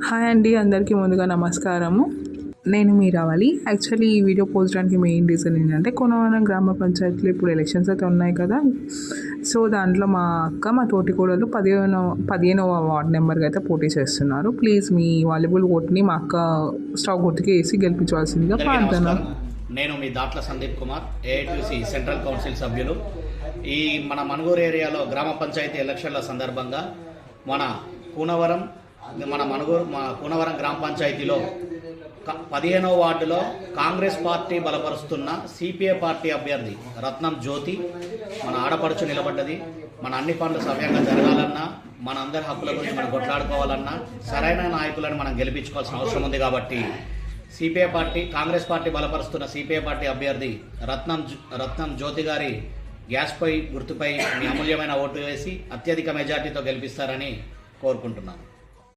Hi అండి, అందరికీ ముందుగా నమస్కారము. నేను మీ రావాలి. యాక్చువల్లీ ఈ వీడియో పోస్ట్ చేయడానికి మెయిన్ రీజన్ ఏంటంటే కోనవరం గ్రామ పంచాయతీలో ఇప్పుడు ఎలక్షన్స్ అయితే ఉన్నాయి కదా. సో దాంట్లో మా అక్క, మా తోటి కోడలు 15వ వార్డ్ నెంబర్కి అయితే పోటీ చేస్తున్నారు. ప్లీజ్ మీ వాల్యుబుల్ ఓట్ని మా అక్క స్టాక్ గుర్తుకి వేసి గెలిపించవలసిందిగా ప్రార్థన. నేను మీ Datla Sandeep Kumar, AITC central council సభ్యులు. ఈ మన మనుగూరు ఏరియాలో గ్రామ పంచాయతీ ఎలక్షన్ల సందర్భంగా మన కూనవరం గ్రామ పంచాయతీలో 15వ వార్డులో కాంగ్రెస్ పార్టీ బలపరుస్తున్న సిపిఐ పార్టీ అభ్యర్థి రత్నం జ్యోతి మన ఆడపడుచు నిలబడ్డది. మన అన్ని పనులు సవ్యంగా జరగాలన్నా, మన అందరి హక్కుల గురించి మనం కొట్లాడుకోవాలన్నా సరైన నాయకులను మనం గెలిపించుకోవాల్సిన అవసరం ఉంది. కాబట్టి కాంగ్రెస్ పార్టీ బలపరుస్తున్న సిపిఐ పార్టీ అభ్యర్థి రత్నం జ్యోతి గారి గ్యాస్పై గుర్తుపై మీ అమూల్యమైన ఓటు వేసి అత్యధిక మెజార్టీతో గెలిపిస్తారని కోరుకుంటున్నాను.